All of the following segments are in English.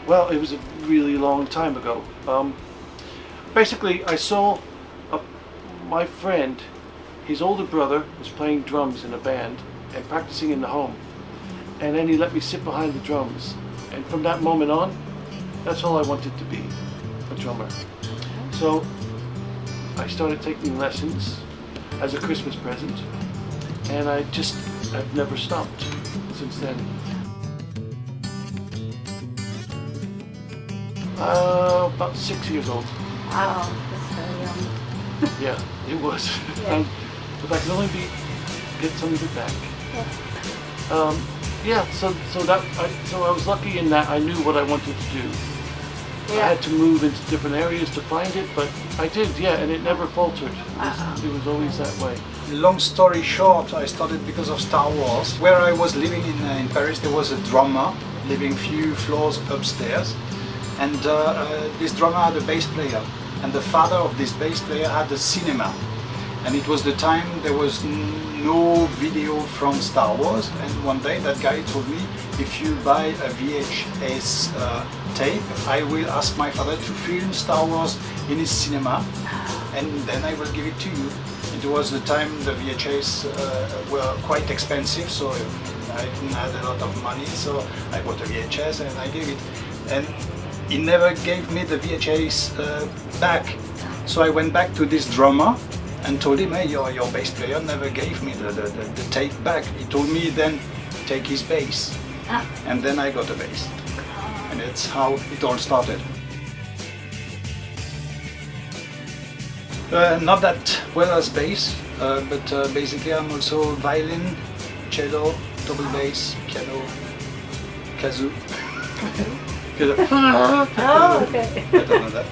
Well, it was a really long time ago. Basically, I saw my friend, his older brother, was playing drums in a band and practicing in the home. And then he let me sit behind the drums. And from that moment on, that's all I wanted to be, a drummer. So I started taking lessons as a Christmas present, and I've never stopped since then. About 6 years old. Wow, that's very young. Yeah, it was. Yeah. If I could only get some of it back. Yeah. So I was lucky in that I knew what I wanted to do. Yeah. I had to move into different areas to find it, but I did, yeah, and it never faltered. It was always that way. Long story short, I started because of Star Wars. Where I was living in Paris, there was a drummer living few floors upstairs, and this drummer had a bass player, and the father of this bass player had a cinema. And it was the time there was no video from Star Wars, and one day that guy told me, if you buy a VHS tape, I will ask my father to film Star Wars in his cinema, and then I will give it to you. It was the time the VHS were quite expensive, so I didn't have a lot of money, so I bought a VHS and I gave it. And he never gave me the VHS back. So I went back to this drummer and told him, hey, your bass player never gave me the tape back. He told me then, take his bass. And then I got a bass. And that's how it all started. Not that well as bass, but basically I'm also violin, cello, double bass, piano, kazoo. Oh, okay. I don't know that.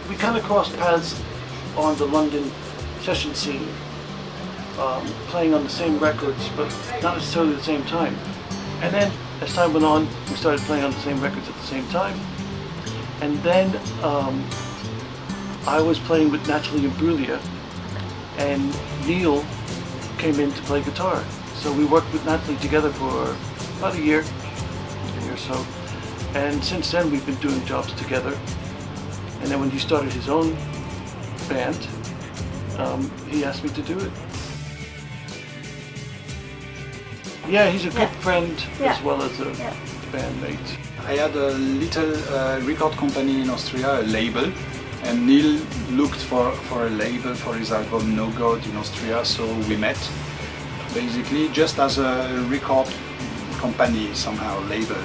We kind of crossed paths on the London session scene, playing on the same records, but not necessarily at the same time. And then, as time went on, we started playing on the same records at the same time. And then I was playing with Natalie Imbruglia, and Neil came in to play guitar. So we worked with Natalie together for about a year or so. And since then we've been doing jobs together. And then when he started his own band, he asked me to do it. Yeah, he's a good friend as well as a bandmate. I had a little record company in Austria, a label, and Neil looked for a label for his album No God in Austria, so we met. Basically just as a record company, somehow, label.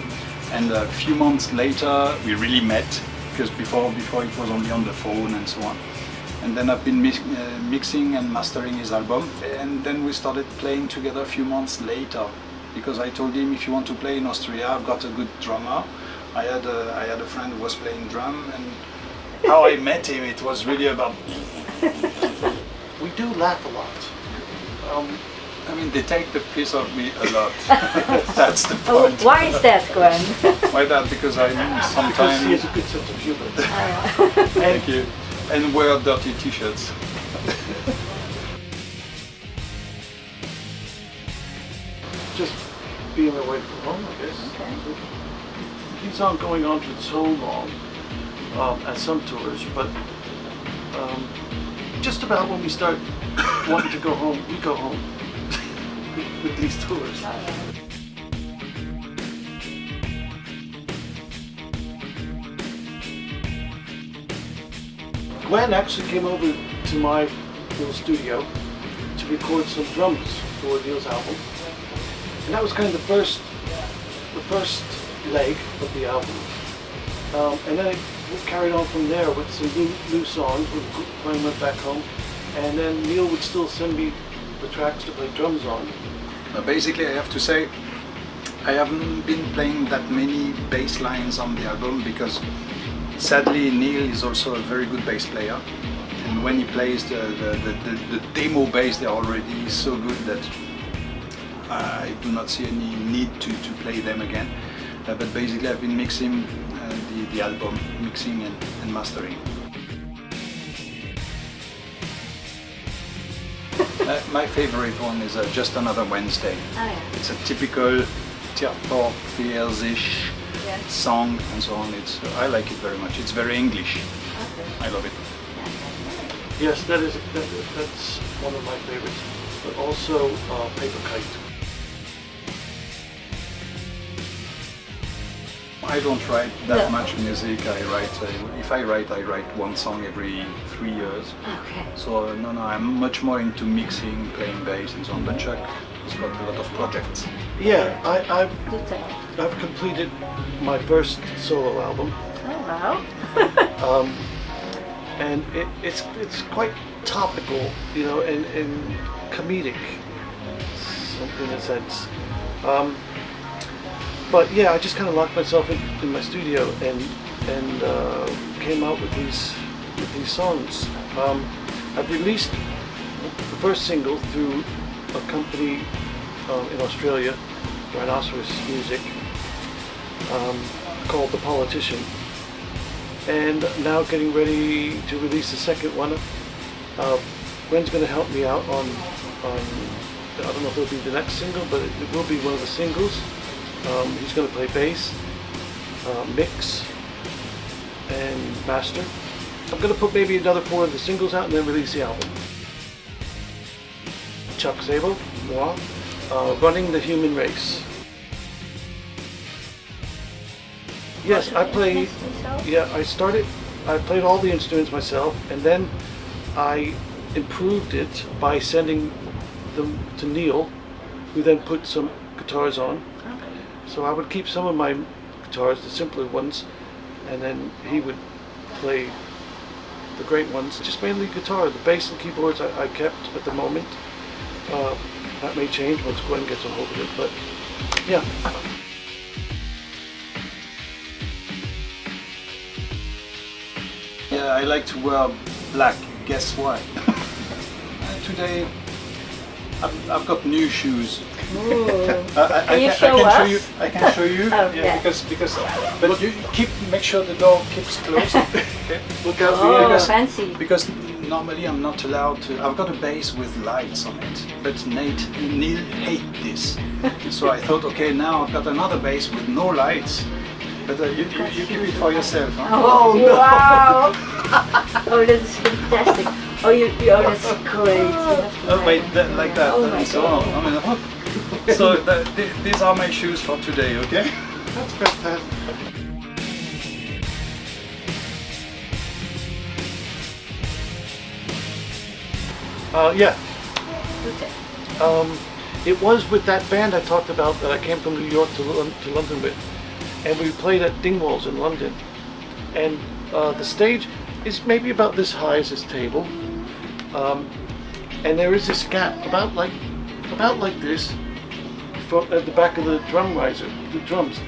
And a few months later we really met, because before it was only on the phone and so on. And then I've been mixing and mastering his album, and then we started playing together a few months later, because I told him, if you want to play in Austria, I've got a good drummer. I had a friend who was playing drum, and how I met him, it was really about... We do laugh a lot. I mean, they take the piss of me a lot. That's the Oh, point. why is that, Gwen? Why that? Because I Because sometimes... he has a good sense of humor. Thank you. And wear dirty t-shirts. Just being away from home, I guess. Okay. These aren't going on for so long at some tours, but just about when we start wanting to go home, we go home with these tours. Gwen actually came over to my little studio to record some drums for Neil's album, and that was kind of the first leg of the album. And then it carried on from there with some new songs when Gwen went back home, and then Neil would still send me the tracks to play drums on. Basically, I have to say, I haven't been playing that many bass lines on the album because sadly Neil is also a very good bass player, and when he plays the demo bass, they're already so good that I do not see any need to play them again. But basically I've been mixing the album, mixing and mastering. My favorite one is Just Another Wednesday. Oh, yeah. It's a typical Tier 4 Fears-ish Yeah. song and so on. I like it very much. It's very English. Okay. I love it. Yes, that's one of my favorites. But also Paper Kite. I don't write that No. much music. If I write one song every 3 years. Okay. So no, I'm much more into mixing, playing bass and so on. But Chuck has got a lot of projects. Yeah, I've Good tell. completed my first solo album, Oh, wow. and it's quite topical, you know, and comedic, in a sense. But yeah, I just kind of locked myself in my studio and came out with these songs. I've released the first single through a company in Australia, Rhinoceros Music, called The Politician, and now getting ready to release the second one. Gwen's going to help me out on I don't know if it'll be the next single, but it will be one of the singles. He's going to play bass, mix, and master. I'm going to put maybe another 4 of the singles out and then release the album. Chuck Sabo, moi, Running the Human Race. Yes, I play. Yeah, I played all the instruments myself, and then I improved it by sending them to Neil, who then put some guitars on. So I would keep some of my guitars, the simpler ones, and then he would play the great ones. Just mainly guitar. The bass and keyboards I kept at the moment. That may change once Gwen gets a hold of it, but yeah. Yeah, I like to wear black. Guess why? Today I've got new shoes. Can you show us? I can show you. Oh, yeah, yeah. because but you make sure the door keeps closed. Okay? Look out! Oh, fancy. Because normally I'm not allowed to. I've got a bass with lights on it, but Neil hates this. So I thought, okay, now I've got another bass with no lights. But you keep it for yourself. Huh? Oh, no. Wow! Oh, that's fantastic. Oh, that's great. Oh wait, like that, Oh my and so God. on. I mean, what? So these are my shoes for today, okay? That's fantastic. Yeah. It was with that band I talked about that I came from New York to London with, and we played at Dingwalls in London. And the stage is maybe about this high as this table, and there is this gap about like this at the back of the drum riser, the drums.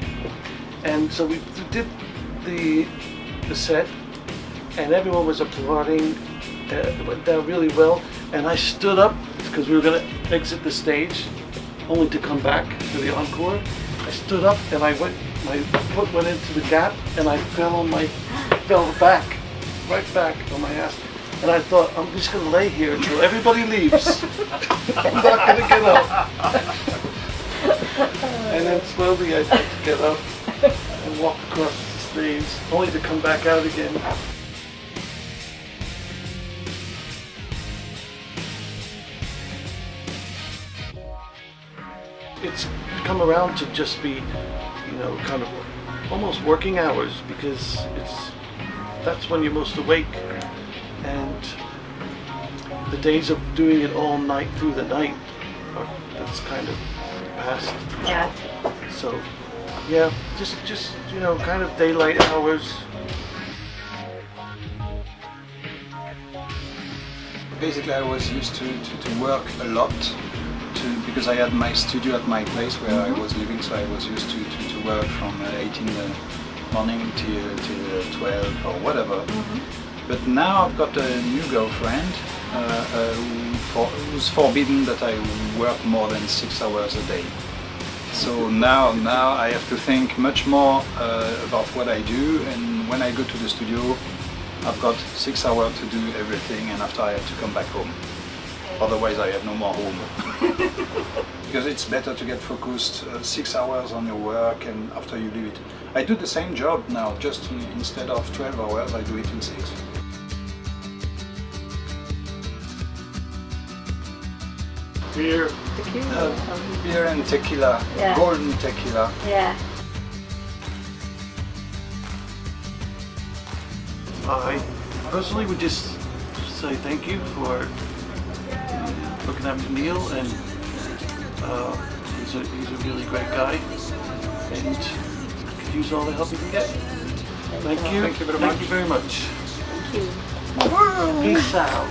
And so we did the set, and everyone was applauding. It went down really well, and I stood up because we were going to exit the stage, only to come back for the encore. I stood up and my foot went into the gap, and I fell back, right back on my ass. And I thought, I'm just going to lay here until everybody leaves. I'm not going to get up. And then slowly I had to get up and walk across the stage, only to come back out again. It's come around to just be, kind of almost working hours, because that's when you're most awake, and the days of doing it all night through the night that's kind of past. Yeah. So yeah, just kind of daylight hours. Basically, I was used to work a lot because I had my studio at my place where I was living, so I was used to work from 8 in the morning till 12 or whatever. But now I've got a new girlfriend who's forbidden that I work more than 6 hours a day. So now I have to think much more about what I do, and when I go to the studio, I've got 6 hours to do everything, and after I have to come back home. Otherwise, I have no more home. Because it's better to get focused 6 hours on your work and after you leave it. I do the same job now, just instead of 12 hours, I do it in 6. Beer. Tequila. Beer and tequila, Yeah. golden tequila. Yeah. I personally would just say thank you for looking after Neil, and he's a really great guy, and could use all the help he can get. Thank you. Thank you very Thank much. you very much. Thank you. Peace out.